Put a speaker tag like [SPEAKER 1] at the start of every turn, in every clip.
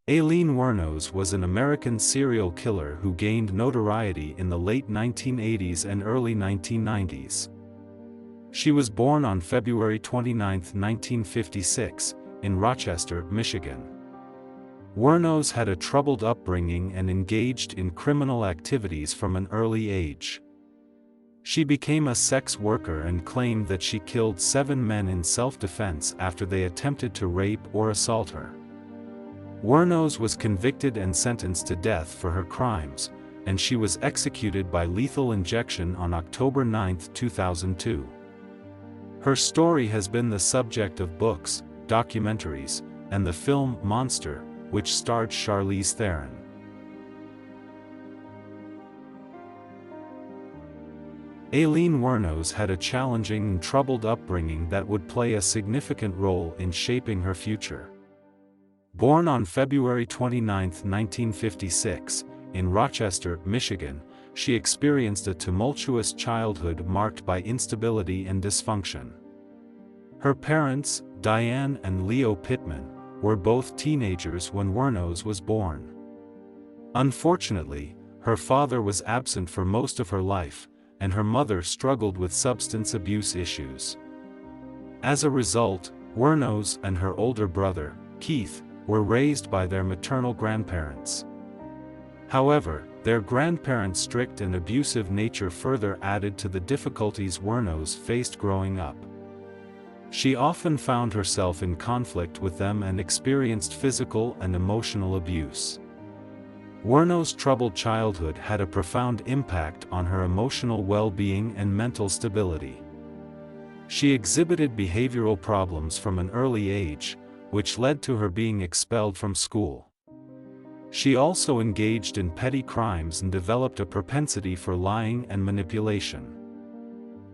[SPEAKER 1] Aileen Wuornos was an American serial killer who gained notoriety in the late 1980s and early 1990s. She was born on February 29, 1956, in Rochester, Michigan. Wuornos had a troubled upbringing and engaged in criminal activities from an early age. She became a sex worker and claimed that she killed 7 men in self-defense after they attempted to rape or assault her. Wuornos was convicted and sentenced to death for her crimes, and she was executed by lethal injection on October 9, 2002. Her story has been the subject of books, documentaries, and the film Monster, which starred Charlize Theron. Aileen Wuornos had a challenging and troubled upbringing that would play a significant role in shaping her future. Born on February 29, 1956, in Rochester, Michigan, she experienced a tumultuous childhood marked by instability and dysfunction. Her parents, Diane and Leo Pittman, were both teenagers when Wuornos was born. Unfortunately, her father was absent for most of her life, and her mother struggled with substance abuse issues. As a result, Wuornos and her older brother, Keith, were raised by their maternal grandparents. However, their grandparents' strict and abusive nature further added to the difficulties Wuornos faced growing up. She often found herself in conflict with them and experienced physical and emotional abuse. Wuornos' troubled childhood had a profound impact on her emotional well-being and mental stability. She exhibited behavioral problems from an early age, which led to her being expelled from school. She also engaged in petty crimes and developed a propensity for lying and manipulation.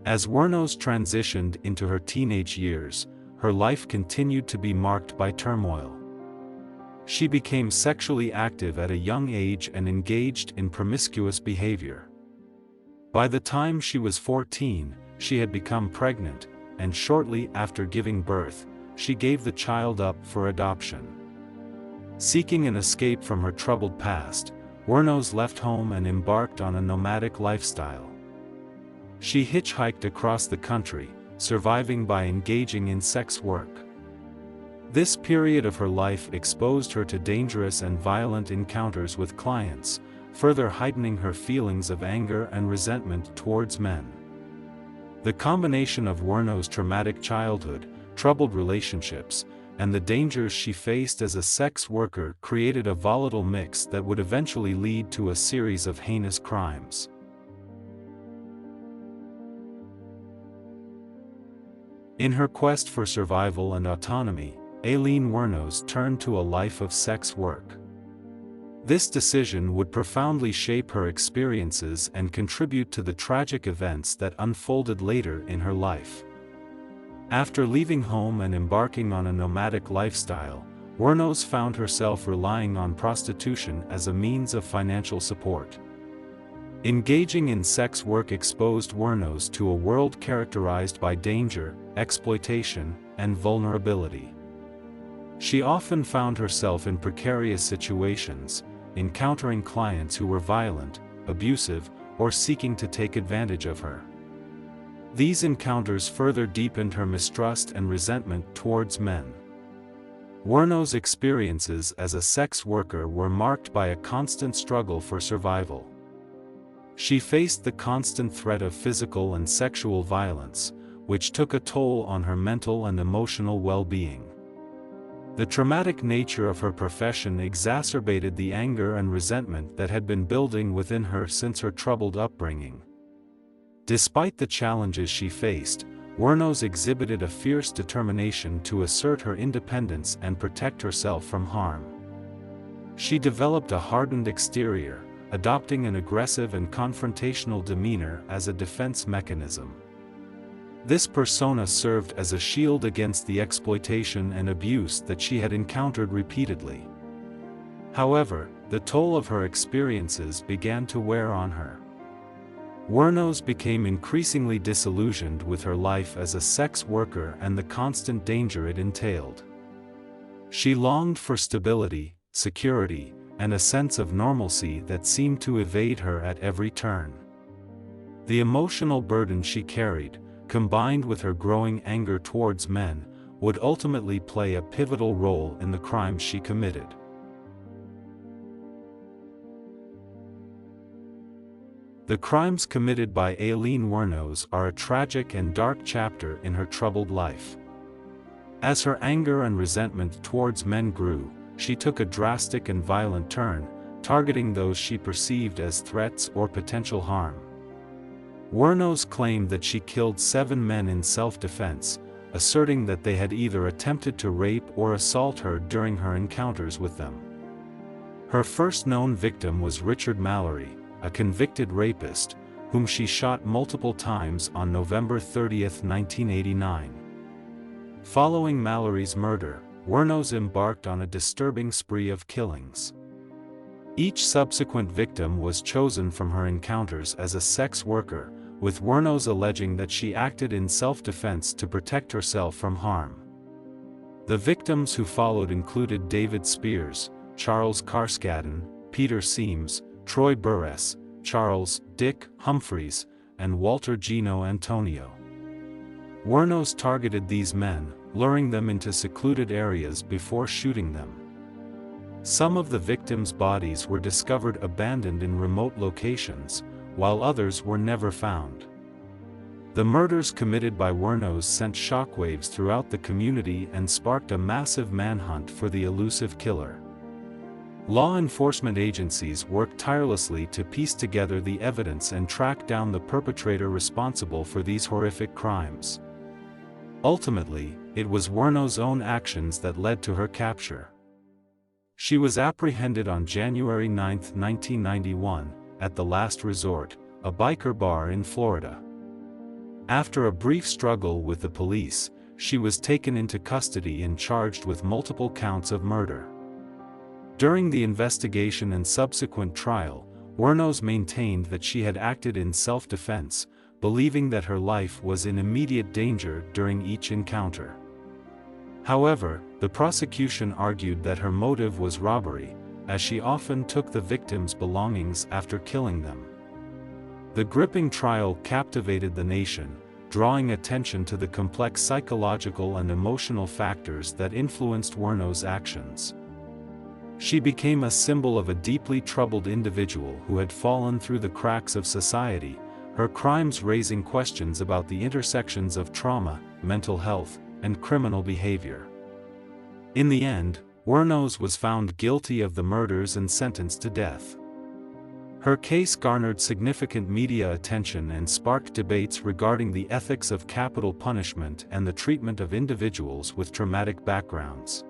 [SPEAKER 1] As Wuornos transitioned into her teenage years, her life continued to be marked by turmoil. She became sexually active at a young age and engaged in promiscuous behavior. By the time she was 14, she had become pregnant, and shortly after giving birth, she gave the child up for adoption. Seeking an escape from her troubled past, Wuornos left home and embarked on a nomadic lifestyle. She hitchhiked across the country, surviving by engaging in sex work. This period of her life exposed her to dangerous and violent encounters with clients, further heightening her feelings of anger and resentment towards men. The combination of Wuornos' traumatic childhood, troubled relationships, and the dangers she faced as a sex worker created a volatile mix that would eventually lead to a series of heinous crimes. In her quest for survival and autonomy, Aileen Wuornos turned to a life of sex work. This decision would profoundly shape her experiences and contribute to the tragic events that unfolded later in her life. After leaving home and embarking on a nomadic lifestyle, Wuornos found herself relying on prostitution as a means of financial support. Engaging in sex work exposed Wuornos to a world characterized by danger, exploitation, and vulnerability. She often found herself in precarious situations, encountering clients who were violent, abusive, or seeking to take advantage of her. These encounters further deepened her mistrust and resentment towards men. Wuornos' experiences as a sex worker were marked by a constant struggle for survival. She faced the constant threat of physical and sexual violence, which took a toll on her mental and emotional well-being. The traumatic nature of her profession exacerbated the anger and resentment that had been building within her since her troubled upbringing. Despite the challenges she faced, Wuornos exhibited a fierce determination to assert her independence and protect herself from harm. She developed a hardened exterior, adopting an aggressive and confrontational demeanor as a defense mechanism. This persona served as a shield against the exploitation and abuse that she had encountered repeatedly. However, the toll of her experiences began to wear on her. Wuornos became increasingly disillusioned with her life as a sex worker and the constant danger it entailed. She longed for stability, security, and a sense of normalcy that seemed to evade her at every turn. The emotional burden she carried, combined with her growing anger towards men, would ultimately play a pivotal role in the crimes she committed. The crimes committed by Aileen Wuornos are a tragic and dark chapter in her troubled life. As her anger and resentment towards men grew, she took a drastic and violent turn, targeting those she perceived as threats or potential harm. Wuornos claimed that she killed 7 men in self-defense, asserting that they had either attempted to rape or assault her during her encounters with them. Her first known victim was Richard Mallory, a convicted rapist, whom she shot multiple times on November 30, 1989. Following Mallory's murder, Wuornos embarked on a disturbing spree of killings. Each subsequent victim was chosen from her encounters as a sex worker, with Wuornos alleging that she acted in self-defense to protect herself from harm. The victims who followed included David Spears, Charles Carskadden, Peter Seams, Troy Burress, Charles Dick Humphreys, and Walter Gino Antonio. Wuornos targeted these men, luring them into secluded areas before shooting them. Some of the victims' bodies were discovered abandoned in remote locations, while others were never found. The murders committed by Wuornos sent shockwaves throughout the community and sparked a massive manhunt for the elusive killer. Law enforcement agencies worked tirelessly to piece together the evidence and track down the perpetrator responsible for these horrific crimes. Ultimately, it was Wuornos' own actions that led to her capture. She was apprehended on January 9, 1991, at the Last Resort, a biker bar in Florida. After a brief struggle with the police, she was taken into custody and charged with multiple counts of murder. During the investigation and subsequent trial, Wuornos maintained that she had acted in self-defense, believing that her life was in immediate danger during each encounter. However, the prosecution argued that her motive was robbery, as she often took the victims' belongings after killing them. The gripping trial captivated the nation, drawing attention to the complex psychological and emotional factors that influenced Wuornos' actions. She became a symbol of a deeply troubled individual who had fallen through the cracks of society, her crimes raising questions about the intersections of trauma, mental health, and criminal behavior. In the end, Wuornos was found guilty of the murders and sentenced to death. Her case garnered significant media attention and sparked debates regarding the ethics of capital punishment and the treatment of individuals with traumatic backgrounds.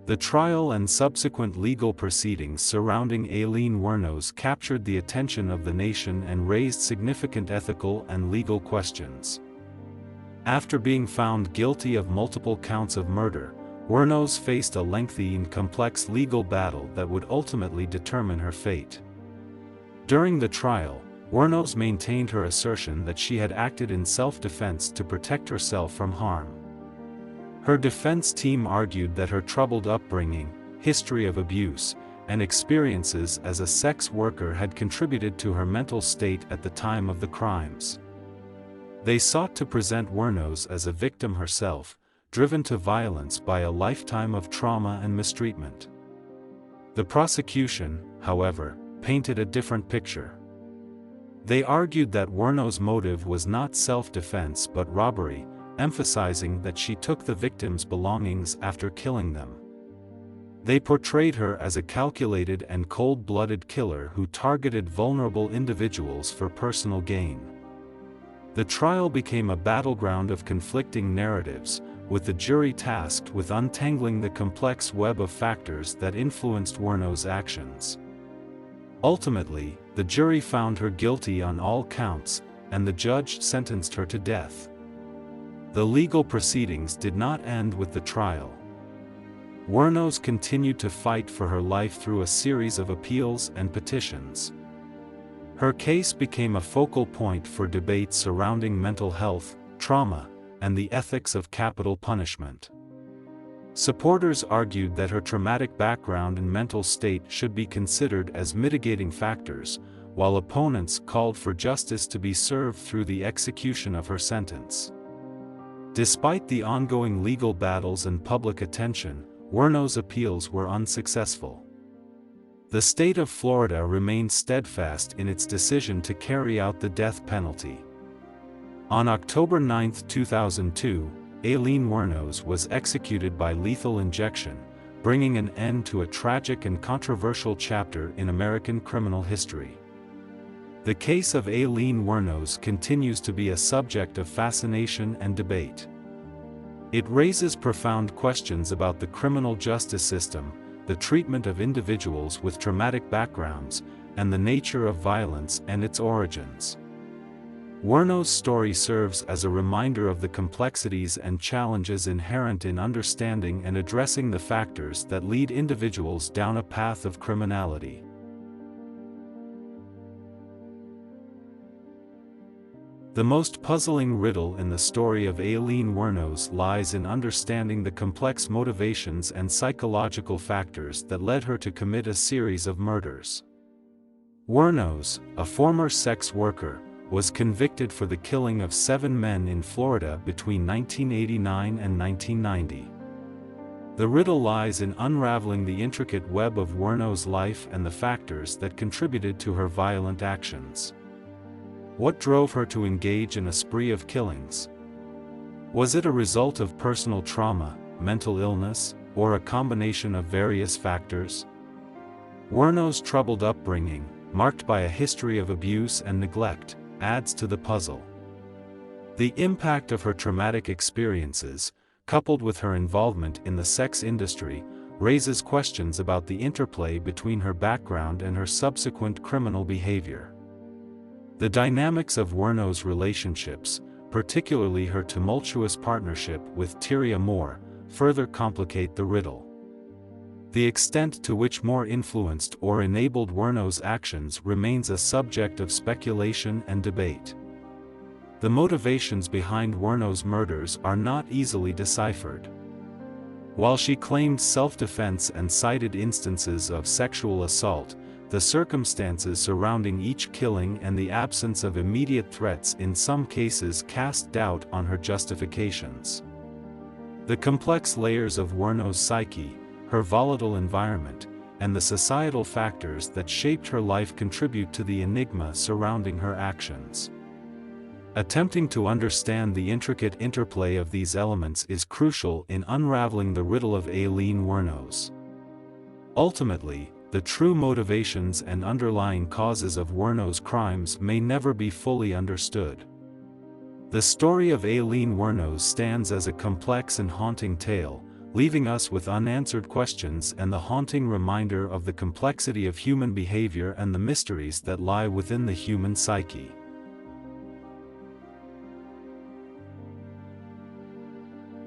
[SPEAKER 1] The trial and subsequent legal proceedings surrounding Aileen Wuornos captured the attention of the nation and raised significant ethical and legal questions. After being found guilty of multiple counts of murder, Wuornos faced a lengthy and complex legal battle that would ultimately determine her fate. During the trial, Wuornos maintained her assertion that she had acted in self-defense to protect herself from harm. Her defense team argued that her troubled upbringing, history of abuse, and experiences as a sex worker had contributed to her mental state at the time of the crimes. They sought to present Wuornos as a victim herself, driven to violence by a lifetime of trauma and mistreatment. The prosecution, however, painted a different picture. They argued that Wuornos' motive was not self-defense but robbery, emphasizing that she took the victims' belongings after killing them. They portrayed her as a calculated and cold-blooded killer who targeted vulnerable individuals for personal gain. The trial became a battleground of conflicting narratives, with the jury tasked with untangling the complex web of factors that influenced Wuornos' actions. Ultimately, the jury found her guilty on all counts, and the judge sentenced her to death. The legal proceedings did not end with the trial. Wuornos continued to fight for her life through a series of appeals and petitions. Her case became a focal point for debates surrounding mental health, trauma, and the ethics of capital punishment. Supporters argued that her traumatic background and mental state should be considered as mitigating factors, while opponents called for justice to be served through the execution of her sentence. Despite the ongoing legal battles and public attention, Wuornos' appeals were unsuccessful. The state of Florida remained steadfast in its decision to carry out the death penalty. On October 9, 2002, Aileen Wuornos was executed by lethal injection, bringing an end to a tragic and controversial chapter in American criminal history. The case of Aileen Wuornos continues to be a subject of fascination and debate. It raises profound questions about the criminal justice system, the treatment of individuals with traumatic backgrounds, and the nature of violence and its origins. Wuornos' story serves as a reminder of the complexities and challenges inherent in understanding and addressing the factors that lead individuals down a path of criminality. The most puzzling riddle in the story of Aileen Wuornos lies in understanding the complex motivations and psychological factors that led her to commit a series of murders. Wuornos, a former sex worker, was convicted for the killing of 7 men in Florida between 1989 and 1990. The riddle lies in unraveling the intricate web of Wuornos' life and the factors that contributed to her violent actions. What drove her to engage in a spree of killings? Was it a result of personal trauma, mental illness, or a combination of various factors? Wuornos' troubled upbringing, marked by a history of abuse and neglect, adds to the puzzle. The impact of her traumatic experiences, coupled with her involvement in the sex industry, raises questions about the interplay between her background and her subsequent criminal behavior. The dynamics of Wuornos' relationships, particularly her tumultuous partnership with Tyria Moore, further complicate the riddle. The extent to which Moore influenced or enabled Wuornos' actions remains a subject of speculation and debate. The motivations behind Wuornos' murders are not easily deciphered. While she claimed self-defense and cited instances of sexual assault, the circumstances surrounding each killing and the absence of immediate threats in some cases cast doubt on her justifications. The complex layers of Wuornos' psyche, her volatile environment, and the societal factors that shaped her life contribute to the enigma surrounding her actions. Attempting to understand the intricate interplay of these elements is crucial in unraveling the riddle of Aileen Wuornos. Ultimately, the true motivations and underlying causes of Wuornos' crimes may never be fully understood. The story of Aileen Wuornos stands as a complex and haunting tale, leaving us with unanswered questions and the haunting reminder of the complexity of human behavior and the mysteries that lie within the human psyche.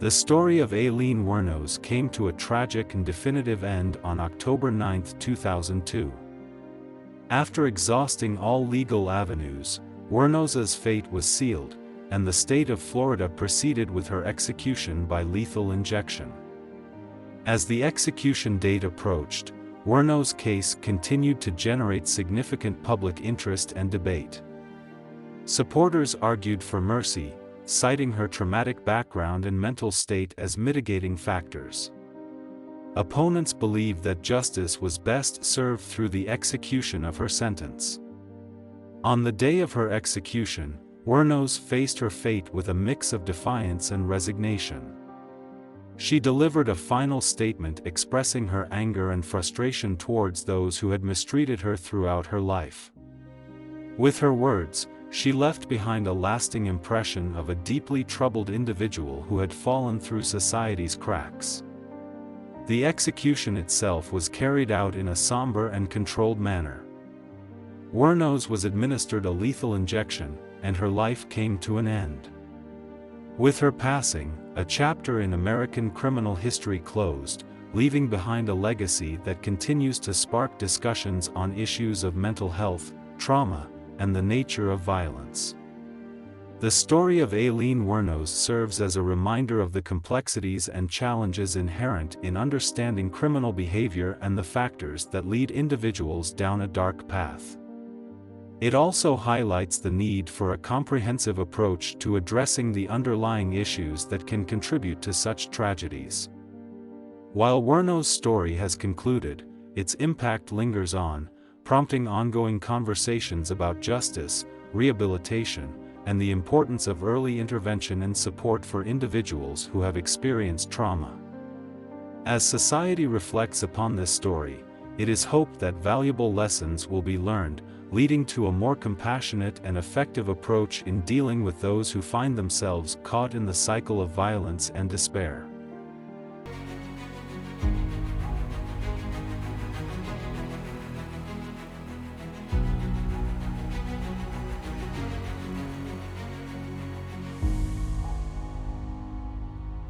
[SPEAKER 1] The story of Aileen Wuornos came to a tragic and definitive end on October 9, 2002. After exhausting all legal avenues, Wuornos' fate was sealed, and the state of Florida proceeded with her execution by lethal injection. As the execution date approached, Wuornos' case continued to generate significant public interest and debate. Supporters argued for mercy, citing her traumatic background and mental state as mitigating factors. Opponents believed that justice was best served through the execution of her sentence. On the day of her execution, Wuornos faced her fate with a mix of defiance and resignation. She delivered a final statement expressing her anger and frustration towards those who had mistreated her throughout her life. With her words, she left behind a lasting impression of a deeply troubled individual who had fallen through society's cracks. The execution itself was carried out in a somber and controlled manner. Wuornos was administered a lethal injection, and her life came to an end. With her passing, a chapter in American criminal history closed, leaving behind a legacy that continues to spark discussions on issues of mental health, trauma, and the nature of violence. The story of Aileen Wuornos serves as a reminder of the complexities and challenges inherent in understanding criminal behavior and the factors that lead individuals down a dark path. It also highlights the need for a comprehensive approach to addressing the underlying issues that can contribute to such tragedies. While Wuornos' story has concluded, its impact lingers on, prompting ongoing conversations about justice, rehabilitation, and the importance of early intervention and support for individuals who have experienced trauma. As society reflects upon this story, it is hoped that valuable lessons will be learned, leading to a more compassionate and effective approach in dealing with those who find themselves caught in the cycle of violence and despair.